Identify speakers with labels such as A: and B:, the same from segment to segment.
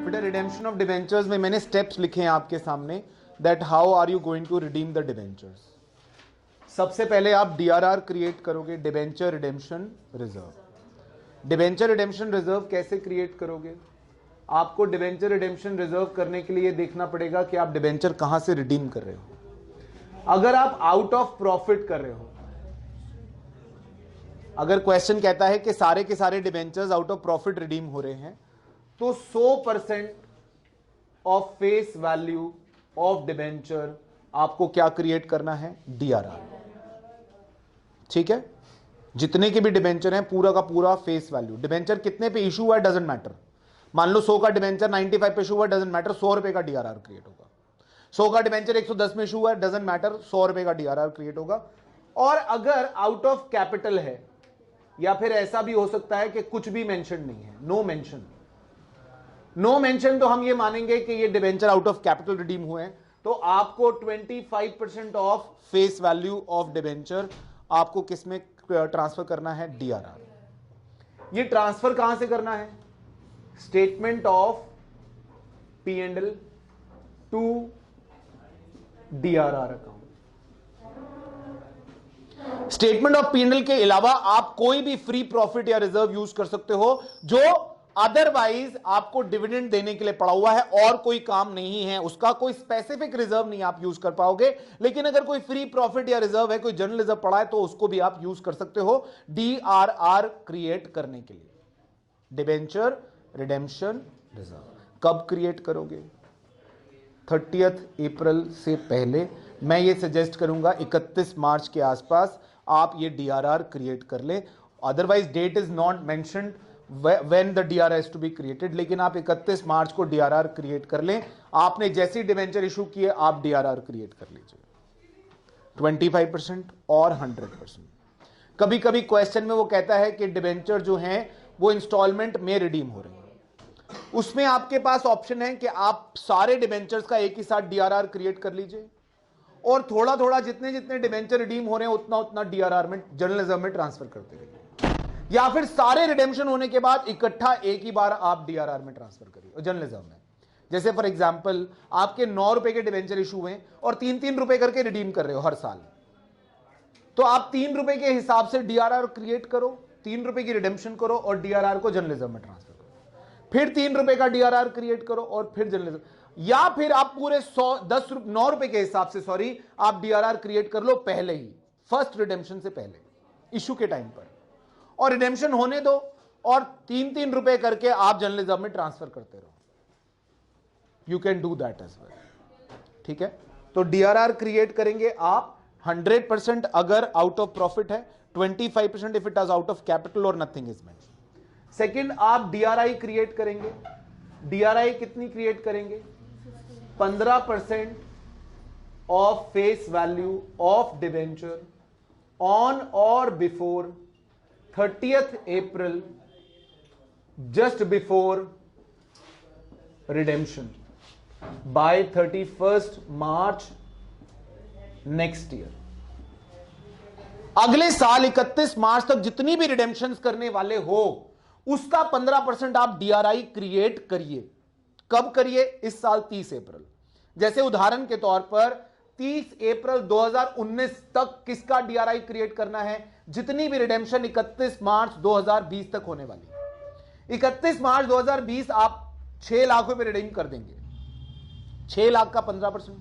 A: बेटा redemption of debentures में मैंने स्टेप्स लिखे हैं आपके सामने, that how are you going to redeem the debentures. सबसे पहले आप डीआरआर क्रिएट करोगे, debenture redemption reserve. Debenture redemption reserve कैसे क्रिएट करोगे? आपको डिबेंचर रिडेम्पशन रिजर्व करने के लिए देखना पड़ेगा कि आप डिबेंचर कहां से रिडीम कर रहे हो। अगर आप आउट ऑफ प्रॉफिट कर रहे हो, अगर क्वेश्चन कहता है कि सारे के सारे debentures out of profit redeem हो रहे हैं, तो 100% of face value of debenture आपको क्या क्रिएट करना है? डीआरआर। ठीक है, जितने के भी डिबेंचर हैं पूरा का पूरा फेस वैल्यू। डिबेंचर कितने पे इशू हुआ डजंट मैटर। मान लो 100 का डिबेंचर 95 पे इशू हुआ, डजंट मैटर, 100 रुपए का डीआरआर क्रिएट होगा। 100 का डिबेंचर 110 में इशू हुआ, डजंट मैटर, 100 रुपए का डीआरआर क्रिएट होगा। और अगर आउट ऑफ कैपिटल है, या फिर ऐसा भी हो सकता है कि कुछ भी मेंशन नहीं है, नो मेंशन, नो मेंशन, तो हम ये मानेंगे कि ये debenture out of capital redeem हुए हैं, तो आपको 25% of face value of debenture आपको किसमें ट्रांसफर करना है? डीआरआर। ये ट्रांसफर कहां से करना है? Statement of P and L two DRR account. Statement of P and L के अलावा आप कोई भी फ्री प्रॉफिट या रिजर्व यूज कर सकते हो जो अदरवाइज आपको डिविडेंड देने के लिए पड़ा हुआ है और कोई काम नहीं है, उसका कोई स्पेसिफिक रिजर्व नहीं आप यूज कर पाओगे। लेकिन अगर कोई फ्री प्रॉफिट या रिजर्व है, कोई जनरल रिजर्व पड़ा है, तो उसको भी आप यूज कर सकते हो डीआरआर क्रिएट करने के लिए। डिबेंचर रिडेम्पशन रिजर्व कब क्रिएट करोगे? 30 अप्रैल से पहले। मैं ये सजेस्ट करूंगा 31 मार्च के आसपास आप ये डीआरआर क्रिएट कर ले। Otherwise date is not mentioned when the DRR is to be created, लेकिन आप 31 मार्च को डीआरआर क्रिएट कर लें। आपने जैसे ही डिबेंचर इशू किए आप डीआरआर क्रिएट कर लीजिए, 25% और 100%। कभी कभी क्वेश्चन में वो कहता है कि डिबेंचर जो हैं वो इंस्टॉलमेंट में रिडीम हो रहे हैं, उसमें आपके पास ऑप्शन है कि आप सारे डिबेंचर्स का एक ही साथ डीआरआर क्रिएट कर लीजिए और थोड़ा थोड़ा जितने जितने डिबेंचर रिडीम हो रहे हैं उतना उतना डीआरआर में, जनरल रिजर्व में ट्रांसफर करते रहिए, या फिर सारे रिडेम्पशन होने के बाद इकट्ठा एक ही बार आप डीआरआर में ट्रांसफर करिए जनरल रिजर्व में। जैसे फॉर एग्जांपल आपके 9 रुपए के डिबेंचर इशू हुए और 3-3 रुपए करके रिडीम कर रहे हो हर साल, तो आप 3 रुपए के हिसाब से डीआरआर क्रिएट करो, 3 रुपए की रिडेम्पशन करो और डीआरआर को जनरल रिजर्व में ट्रांसफर करो, फिर 3 रुपए का डीआरआर क्रिएट करो और फिर जनरल रिजर्व, या फिर आप पूरे 9 रुपए के हिसाब से आप डीआरआर क्रिएट कर लो पहले ही, फर्स्ट रिडेम्पशन से पहले, इशू के टाइम पर, और रिडेम्पशन होने दो और 3-3 रुपए करके आप जनरल रिजर्व में ट्रांसफर करते रहो। You can do that as well. ठीक है, तो डीआरआर क्रिएट करेंगे आप 100% अगर आउट ऑफ प्रॉफिट है, 25% if it is out of capital और नथिंग इज मेंशन्ड। सेकंड, आप डीआरआई क्रिएट करेंगे। डीआरआई कितनी क्रिएट करेंगे? 15% of face value of debenture on or before 30th April, just before redemption, by 31st March next year। अगले साल 31 मार्च तक जितनी भी रिडेम्पशन करने वाले हो उसका 15% आप डीआरआई क्रिएट करिए। कब करिए? इस साल 30 अप्रैल। जैसे उदाहरण के तौर पर 30 अप्रैल 2019 तक किसका डीआरआई क्रिएट करना है? जितनी भी रिडेम्पशन 31 मार्च 2020 तक होने वाली। 31 मार्च 2020 आप 6 लाख रुपए रिडीम कर देंगे, 6 लाख का 15%,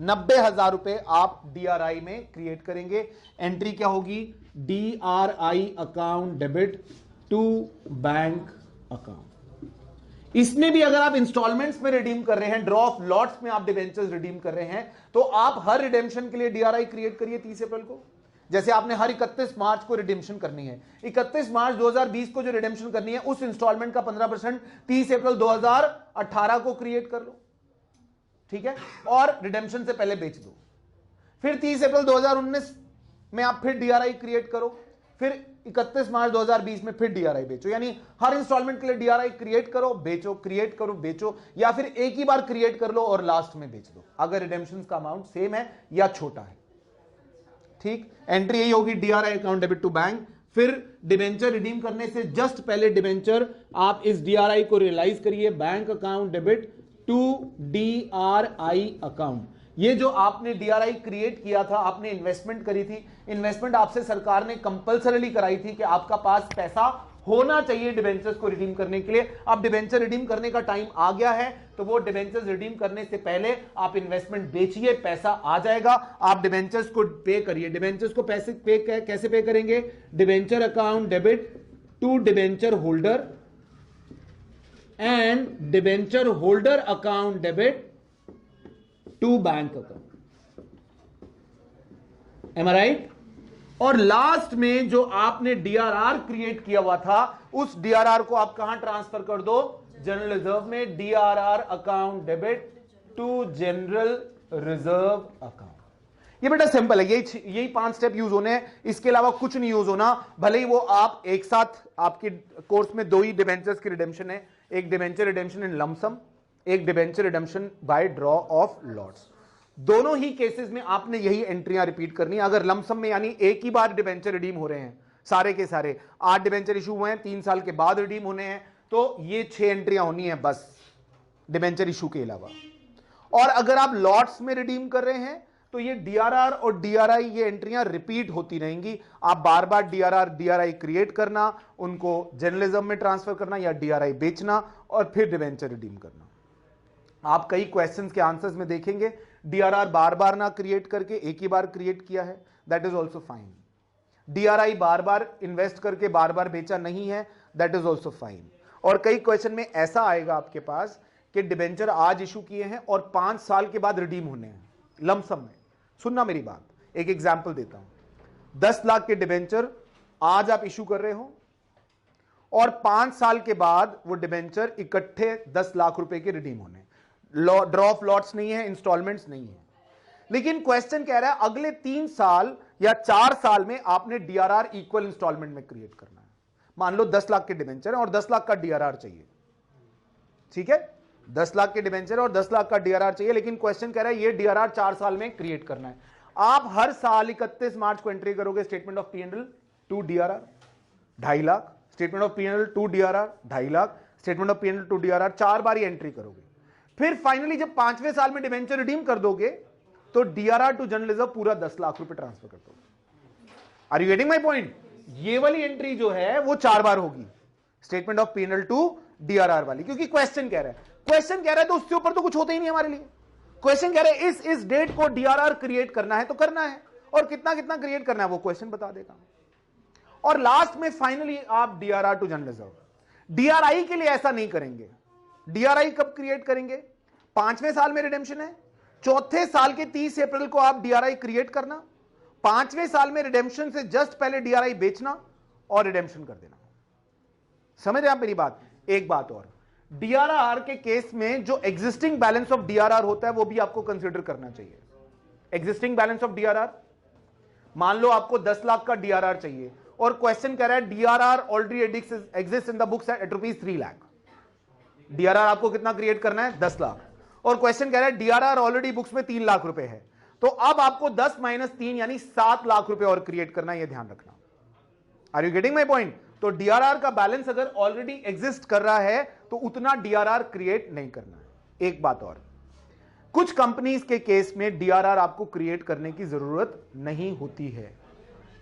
A: 90,000 रुपए आप डीआरआई में क्रिएट करेंगे। एंट्री क्या होगी? DRI account debit to bank account. इसमें भी अगर आप इंस्टॉलमेंट्स में रिडीम कर रहे हैं, ड्रॉ ऑफ लॉट्स में आप डिबेंचर्स रिडीम कर रहे हैं, तो आप हर रिडेम्पशन के लिए डीआरआई क्रिएट करिए 30 अप्रैल को। जैसे आपने हर 31 मार्च को रिडेम्पशन करनी है, 31 मार्च 2020 को जो रिडेम्पशन करनी है उस इंस्टॉलमेंट का 15% 30 अप्रैल 2018 को क्रिएट कर लो। ठीक है, और रिडेम्पशन से पहले बेच दो। फिर 30 अप्रैल 2019 में आप फिर डीआरआई क्रिएट करो, फिर 31 मार्च 2020 में फिर डीआरआई बेचो। यानी हर इंस्टॉलमेंट के लिए डीआरआई क्रिएट करो, बेचो, क्रिएट करो, बेचो, या फिर एक ही बार क्रिएट कर लो और लास्ट में बेच दो अगर रिडेम्पशन का अमाउंट सेम है या छोटा है। ठीक, एंट्री यही होगी DRI account debit to bank फिर डिबेंचर रिडीम करने से जस्ट पहले डिबेंचर आप इस डीआरआई को रियलाइज करिए, bank account debit to DRI account. ये जो आपने डीआरआई क्रिएट किया था, आपने इन्वेस्टमेंट करी थी, इन्वेस्टमेंट आपसे सरकार ने कंपल्सरीली कराई थी कि आपका पास पैसा होना चाहिए डिबेंचर्स को रिडीम करने के लिए। अब डिबेंचर रिडीम करने का टाइम आ गया है, तो वो डिबेंचर्स रिडीम करने से पहले आप इन्वेस्टमेंट बेचिए, पैसा आ जाएगा, आप डिबेंचर्स को पे करिए। डिबेंचर्स को पैसे पे कैसे पे करेंगे? Debenture account debit to debenture holder and debenture holder account debit to bank account. Am I right? और लास्ट में जो आपने डीआरआर क्रिएट किया हुआ था, उस डीआरआर को आप कहां ट्रांसफर कर दो? जनरल रिजर्व में। DRR account debit to general reserve account. ये बेटा सिंपल है, यही 5 स्टेप यूज होने हैं, इसके अलावा कुछ नहीं यूज होना। भले ही वो आप एक साथ, आपके कोर्स में 2 ही डिबेंचर्स की रिडेम्पशन है, एक डिबेंचर रिडेम्पशन इन लमसम, एक debenture redemption by draw of lots. दोनों ही केसेस में आपने यही एंट्रियां रिपीट करनी है। अगर लमसम में यानी एक ही बार डिबेंचर रिडीम हो रहे हैं, सारे के सारे 8 डिबेंचर इशू हुए हैं, 3 साल के बाद रिडीम होने हैं, तो ये 6 एंट्रियां होनी है बस डिबेंचर इशू के अलावा। और अगर आप लॉट्स में रिडीम कर रहे हैं तो ये डीआरआर और डीआरआई, ये एंट्रियां रिपीट होती रहेंगी। आप बार बार डीआरआर डीआरआई क्रिएट करना, उनको जर्नलिज्म में ट्रांसफर करना या डीआरआई बेचना और फिर डिबेंचर रिडीम करना। आप कई क्वेश्चंस के आंसर्स में देखेंगे डीआरआर बार बार ना क्रिएट करके एक ही बार क्रिएट किया है, that is also fine. DRI bar bar invest करके बार बार बेचा नहीं है, दैट इज ऑल्सो फाइन। और कई क्वेश्चन में ऐसा आएगा आपके पास कि डिबेंचर आज इशू किए हैं और 5 साल के बाद रिडीम होने हैं लमसम में। सुनना मेरी बात, एक एग्जाम्पल देता हूं। 10 लाख के डिबेंचर आज आप इशू कर रहे हो और 5 साल के बाद वो डिबेंचर इकट्ठे 10 लाख रुपए के रिडीम होने। ड्रॉ ऑफ लॉट्स नहीं है, इंस्टॉलमेंट्स नहीं है, लेकिन क्वेश्चन कह रहा है अगले 3 साल या 4 साल में आपने डीआरआर इक्वल इंस्टॉलमेंट में क्रिएट करना है। मान लो 10 लाख के डिबेंचर है और 10 लाख का डीआरआर चाहिए, ठीक है? 10 लाख के डिबेंचर और 10 लाख का डीआरआर चाहिए, लेकिन क्वेश्चन कह रहा है ये डीआरआर 4 साल में क्रिएट करना है। आप हर साल 31 मार्च को एंट्री करोगे statement of P&L to DRR 2.5 lakh, statement of P&L to DRR 2.5 lakh, statement of P&L to DRR 4 बार ही एंट्री करोगे। फिर फाइनली जब 5वें साल में डिबेंचर रिडीम कर दोगे तो डीआरआर टू जनरल रिजर्व पूरा 10 लाख रुपए ट्रांसफर कर दोगे। Are you getting my point? ये वाली एंट्री जो है वो 4 बार होगी, statement of P&L to DRR वाली, क्योंकि क्वेश्चन कह रहा है तो उससे ऊपर तो कुछ होता ही नहीं हमारे लिए। क्वेश्चन कह रहा है इस डेट को डीआरआर क्रिएट करना है तो करना है, और कितना कितना क्रिएट करना है वो क्वेश्चन बता देगा। और लास्ट में फाइनली आप DRR to general reserve. DRI के लिए ऐसा नहीं करेंगे। डीआरआई कब क्रिएट करेंगे? 5वें साल में रिडेम्पशन है, 4थे साल के 30 अप्रैल को आप डीआरआई क्रिएट करना, 5वें साल में रिडेम्पशन से जस्ट पहले डीआरआई बेचना और रिडेम्पशन कर देना। समझ रहे आप मेरी बात? एक बात और, डीआरआर के केस में जो एग्जिस्टिंग बैलेंस ऑफ डीआरआर होता है वो भी आपको कंसीडर करना चाहिए। एग्जिस्टिंग बैलेंस ऑफ डीआरआर, मान लो आपको 10 लाख का डीआरआर चाहिए और क्वेश्चन कह रहा है DRR already exist in the books at ₹3 lakh. DRR आपको कितना क्रिएट करना है? 10 लाख। और क्वेश्चन कह रहा है डीआरआर ऑलरेडी बुक्स में 3 लाख रुपए है, तो अब आपको 10 - 3 यानी 7 लाख रुपए और क्रिएट करना, यह ध्यान रखना। Are you getting my point? तो डीआरआर का बैलेंस अगर ऑलरेडी एग्जिस्ट कर रहा है तो उतना डीआरआर क्रिएट नहीं करना है। एक बात और, कुछ कंपनीज के केस में डीआरआर आपको क्रिएट करने की जरूरत नहीं होती है।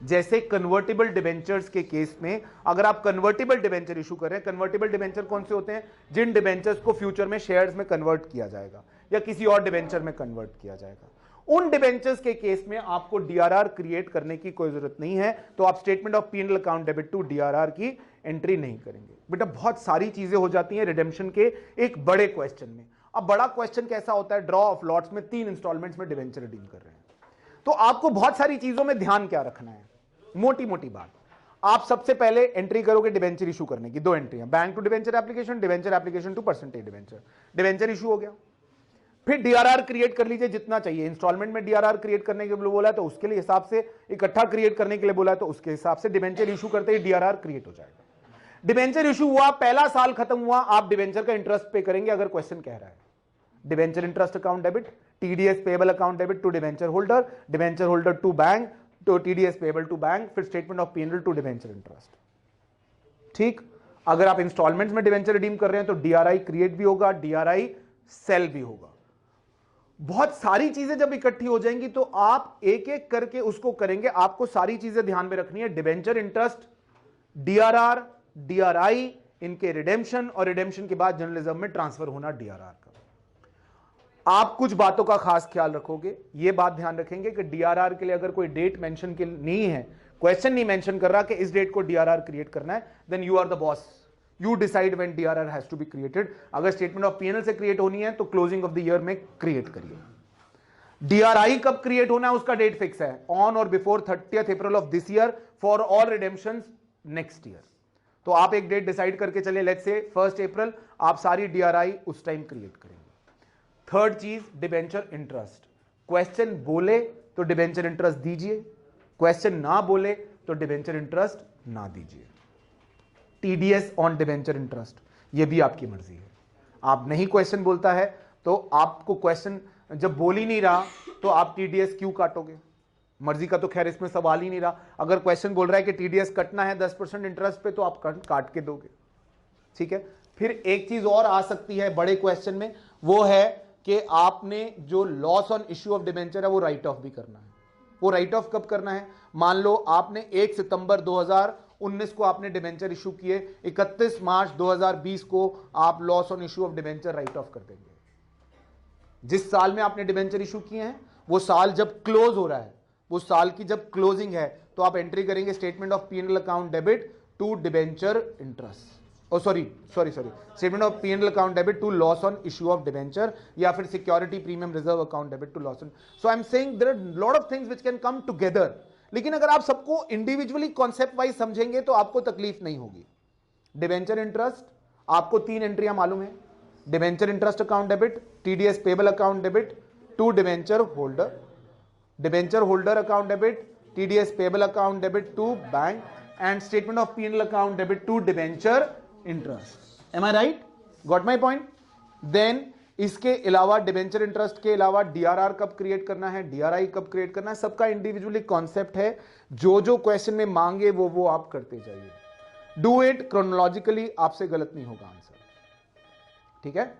A: जैसे कन्वर्टेबल डिबेंचर्स के केस में, अगर आप कन्वर्टेबल डिबेंचर इशू कर रहे हैं, कन्वर्टेबल डिबेंचर कौन से होते हैं? जिन डिबेंचर्स को फ्यूचर में शेयर्स में कन्वर्ट किया जाएगा या किसी और डिबेंचर में कन्वर्ट किया जाएगा, उन डिबेंचर्स के केस में आपको डीआरआर क्रिएट करने की कोई जरूरत नहीं है, तो आप statement of P&L account debit to DRR की एंट्री नहीं करेंगे। बेटा बहुत सारी चीजें हो जाती हैं रिडेम्पशन के एक बड़े क्वेश्चन में। अब बड़ा क्वेश्चन कैसा होता है? ड्रॉ ऑफ लॉट्स में 3 इंस्टॉलमेंट्स में डिबेंचर रिडीम कर रहे हैं, तो आपको बहुत सारी चीजों में ध्यान क्या रखना है? मोटी मोटी बात, आप सबसे पहले एंट्री करोगे डिबेंचर इशू करने की, 2 एंट्रियां, bank to debenture application to percentage debenture. Debenture issue हो गया, फिर डीआरआर क्रिएट कर लीजिए जितना चाहिए। इंस्टॉलमेंट में डीआरआर क्रिएट करने के लिए बोला है तो उसके लिए हिसाब से, इकट्ठा क्रिएट करने के लिए बोला है तो उसके हिसाब से डिबेंचर इशू करते ही डीआरआर क्रिएट हो जाएगा। डिबेंचर इशू हुआ, पहला साल खत्म हुआ, आप डिबेंचर का इंटरेस्ट पे करेंगे। अगर क्वेश्चन कह रहा है debenture interest account debit, TDS payable account debit to debenture holder to bank, to TDS payable to bank, फिर statement of PNL to debenture interest. ठीक, अगर आप इंस्टॉलमेंट्स में डिवेंचर रिडीम कर रहे हैं तो डीआरआई क्रिएट भी होगा, डीआरआई सेल भी होगा। बहुत सारी चीजें जब इकट्ठी हो जाएंगी तो आप एक एक करके उसको करेंगे। आपको सारी चीजें ध्यान में रखनी है, डिवेंचर इंटरेस्ट, डीआरआर, डीआरआई, इनके रिडेम्पशन और रिडेम्पशन के बाद जनरल रिजर्व में ट्रांसफर होना डीआरआर का। आप कुछ बातों का खास ख्याल रखोगे, ये बात ध्यान रखेंगे कि डीआरआर के लिए अगर कोई डेट मेंशन के नहीं है, क्वेश्चन नहीं मेंशन कर रहा कि इस डेट को डीआरआर क्रिएट करना है, then you are the boss, you decide when DRR has to be created. अगर स्टेटमेंट ऑफ पीएनएल से क्रिएट होनी है तो क्लोजिंग ऑफ द ईयर में क्रिएट करिए। डीआरआई कब क्रिएट होना है उसका डेट फिक्स है, on or before 30th April of this year for all redemptions next year. तो आप एक डेट डिसाइड करके चले, लेट्स से 1 अप्रैल, आप सारी डीआरआई उस टाइम क्रिएट करेंगे। थर्ड चीज, डिबेंचर इंटरेस्ट। क्वेश्चन बोले तो डिबेंचर इंटरेस्ट दीजिए, क्वेश्चन ना बोले तो डिबेंचर इंटरेस्ट ना दीजिए। टीडीएस ऑन डिबेंचर इंटरेस्ट, ये भी आपकी मर्जी है। आप नहीं क्वेश्चन बोलता है तो आपको क्वेश्चन जब बोल ही नहीं रहा तो आप टीडीएस क्यों काटोगे? मर्जी का तो खैर इसमें सवाल ही नहीं रहा। अगर क्वेश्चन बोल रहा है कि टीडीएस कटना है 10% इंटरेस्ट पे तो आप काट के दोगे। ठीक है, फिर एक चीज और आ सकती है बड़े क्वेश्चन में, वो है कि आपने जो loss on issue of debenture है वो राइट ऑफ भी करना है। वो राइट ऑफ कब करना है? मान लो आपने 1 सितंबर 2019 को आपने डिबेंचर इशू किए, 31 मार्च 2020 को आप loss on issue of debenture right of कर देंगे। जिस साल में आपने डिबेंचर इशू किए हैं वो साल जब क्लोज हो रहा है, वो साल की जब क्लोजिंग है, तो आप एंट्री करेंगे statement of PNL account debit to debenture interest, sorry statement of PNL account debit to loss on issue of debenture, या फिर security premium reserve account debit to loss on. So I am saying there are lot of things which can come together, लेकिन अगर आप सबको individually concept wise समझेंगे तो आपको तकलीफ नहीं होगी। डिबेंचर इंटरेस्ट आपको 3 एंट्रियां मालूम है, debenture interest account debit, TDS payable account debit to debenture holder, debenture holder account debit, TDS payable account debit to bank, and statement of PNL account debit to debenture interest. Am I right? Got my point? Then इसके अलावा debenture interest के अलावा DRR कब create करना है, DRI कब create करना है, सबका इंडिविजुअली कॉन्सेप्ट है। जो जो क्वेश्चन में मांगे वो आप करते जाइए। डू इट क्रोनोलॉजिकली, आपसे गलत नहीं होगा आंसर। ठीक है?